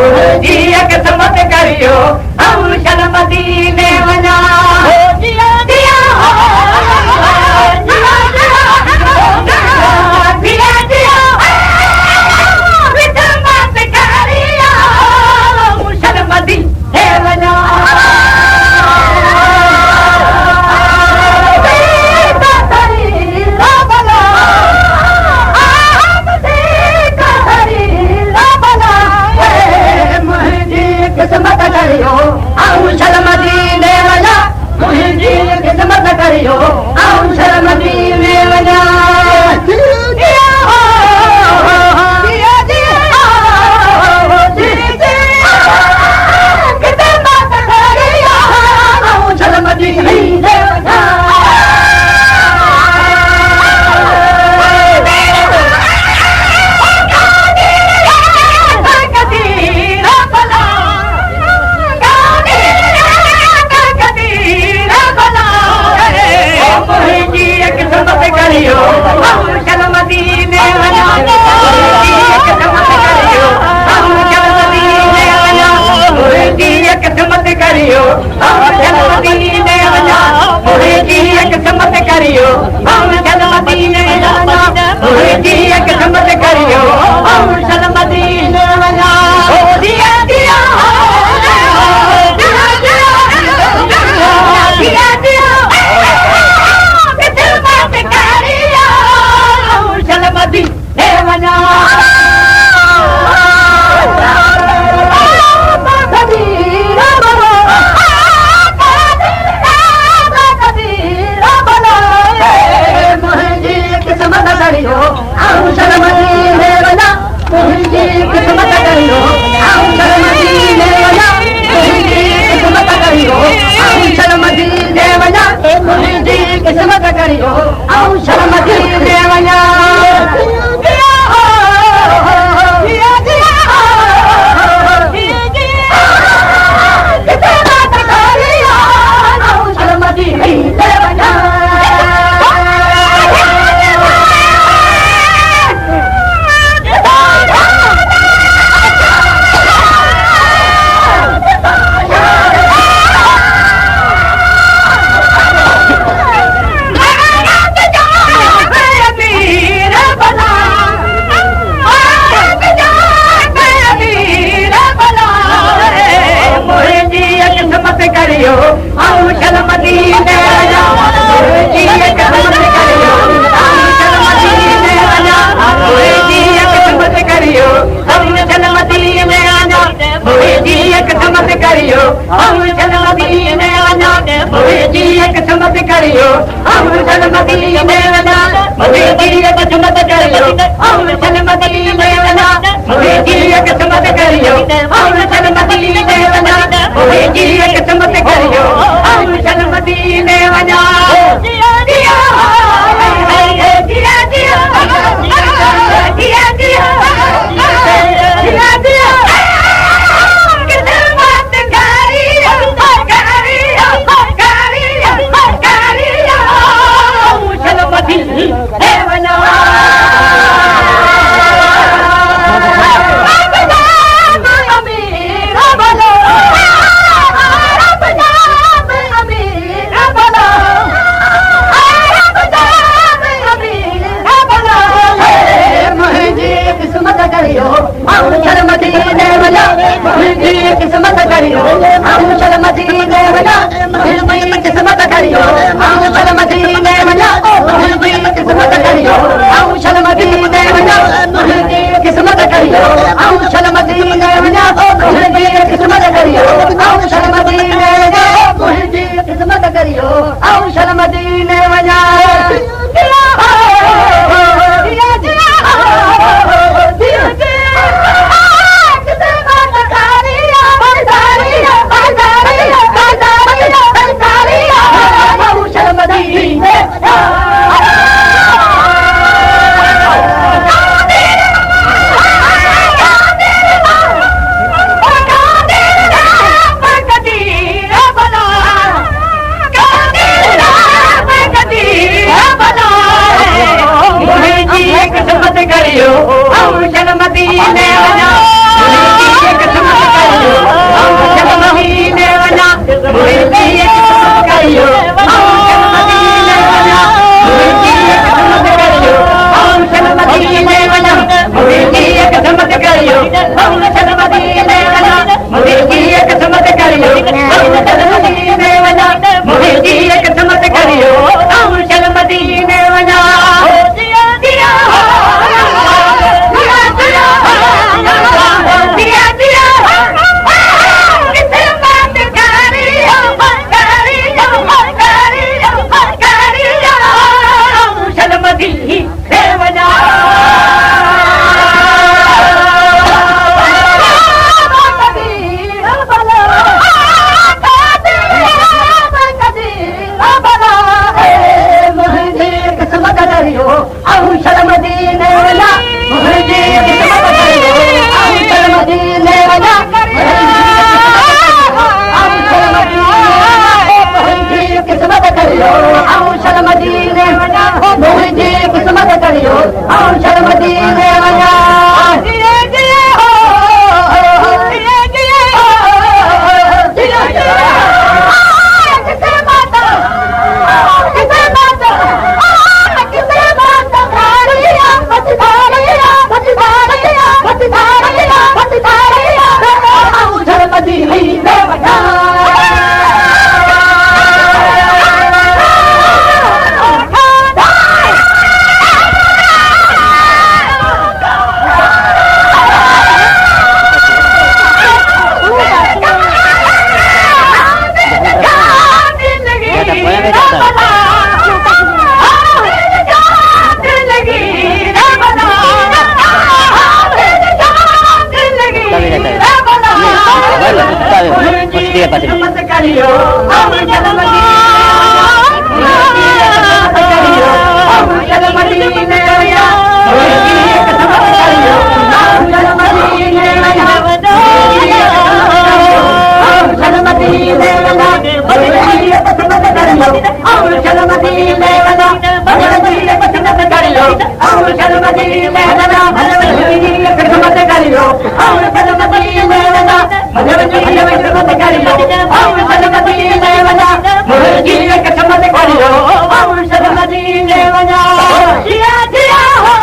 मुंहिंजी क़िस्मत करियो औशल मदीने वञा किस्मत करियो औशल मदीने वञा मुंहिंजी किस्मत करियो औशल मदीने वञा औशल मदीने वञा करियो औशल मदीने वञा मुंहिंजी क़िस्मत करियो औशल मदीने वञा मुंहिंजी क़िस्मत करियो औशल मदीने वञा मुंहिंजी क़िस्मत करियो औशल मदीने वञा दिया दिया किस्मत करियो औशल मदीने वञा करियो औशल मदीने वञा मुंहिंजी क़िस्मत करियो औशल मदीने वञा मुंहिंजी क़िस्मत करियो औशल मदीने वञा मुंहिंजी क़िस्मत करियो औशल मदीने वञा मुंहिंजी क़िस्मत करियो औशल मदीने वञा मुंहिंजी क़िस्मत करियो औशल मदीने वञा मुंहिंजी क़िस्मत करियो औशल मदीने वञा मुंहिंजी क़िस्मत करियो औशल मदीने वञा दिया दिया दिया दिया दिया दिया दिया किस्मत करियो करियो करियो करियो औशल मदीने वञा औशल मदीने वञा मुंहिंजी क़िस्मत करियो औशल मदीने वञा मुंहिंजी क़िस्मत करियो औशल मदीने वञा मुंहिंजी क़िस्मत करियो औशल मदीने वञा मुंहिंजी क़िस्मत करियो औशल मदीने वञा मुंहिंजी क़िस्मत करियो औशल मदीने वञा मुंहिंजी क़िस्मत करियो औशल मदीने वञा करियो औशल मदीने वञा मुंहिंजी क़िस्मत करियो आऊं चल मदीने वञा मुंहिंजी क़िस्मत करियो आऊं चल मदीने वञा मुंहिंजी क़िस्मत करियो आऊं चल मदीने वञा मुंहिंजी क़िस्मत करियो आऊं चल मदीने वञा मुंहिंजी क़िस्मत करियो आऊं चल मदीने वञा मुंहिंजी क़िस्मत करियो आऊं चल मदीने वञा दिया दिया दिया दिया क़िस्मत करियो करियो करियो करियो आऊं चल मदीने वञा आऊं चल मदीने वञा मुंहिंजी क़िस्मत करियो आऊं चल मदीने वञा आऊं चल मुंहिंजी क़िस्मत करियो आऊं चल मदीने वञा मुंहिंजी क़िस्मत करियो आऊं चल मदीने वञा दिए दिए हो दिए दिए हो दिए दिए क़िस्मत क़िस्मत आऊं चल मदीने वञा क़िस्मत करियो आऊं चल मदीने वञा मुंहिंजी क़िस्मत करियो आऊं चल मदीने वञा आऊं चल मदीने वञा मुंहिंजी क़िस्मत करियो आऊं चल मदीने वञा मुंहिंजी क़िस्मत करियो आऊं चल मदीने वञा मुंहिंजी क़िस्मत करियो आऊं चल मदीने वञा मुंहिंजी क़िस्मत करियो आऊं चल मदीने वञा मुंहिंजी क़िस्मत करियो आऊं चल मदीने वञा दिया दिया हो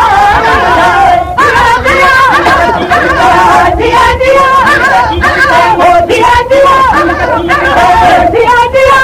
दिया दिया दिया हो दिया दिया दिया दिया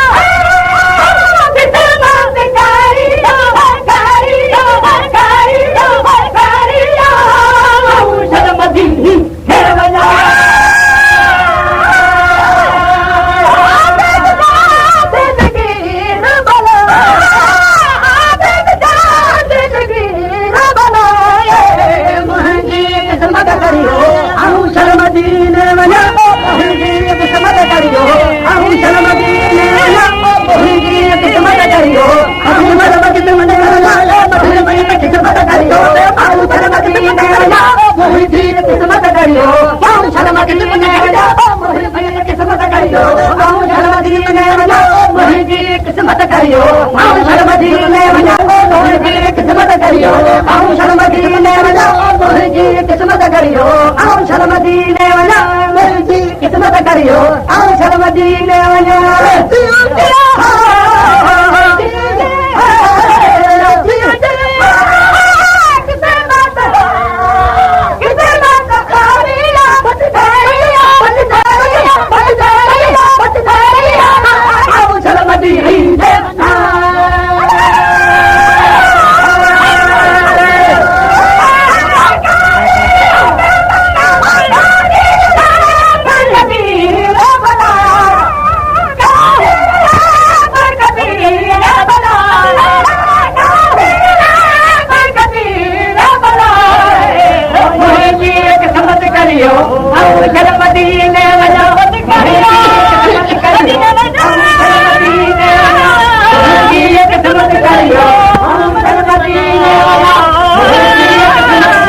क़िस्मत करियो करियो करियो करियो आऊं चल मदीने वञा आऊं चल मदीने वञा मुंहिंजी क़िस्मत करियो आऊं चल मदीने वञा मुंहिंजी क़िस्मत करियो आऊं चल मदीने वञा मुंहिंजी क़िस्मत करियो आऊं चल मदीने वञा मुंहिंजी क़िस्मत करियो आऊं चल मदीने वञा मुंहिंजी क़िस्मत करियो आऊं चल मदीने वञा मुंहिंजी क़िस्मत करियो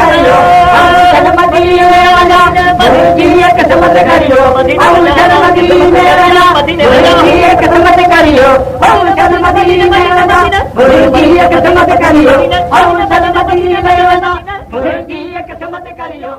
आऊं चल मदीने वञा मुंहिंजी क़िस्मत करियो आऊं चल मदीने वञा मुंहिंजी क़िस्मत करियो आऊं चल मदीने वञा मुंहिंजी क़िस्मत करियो आऊं चल मदीने वञा आऊं चल मदीने वञा करियो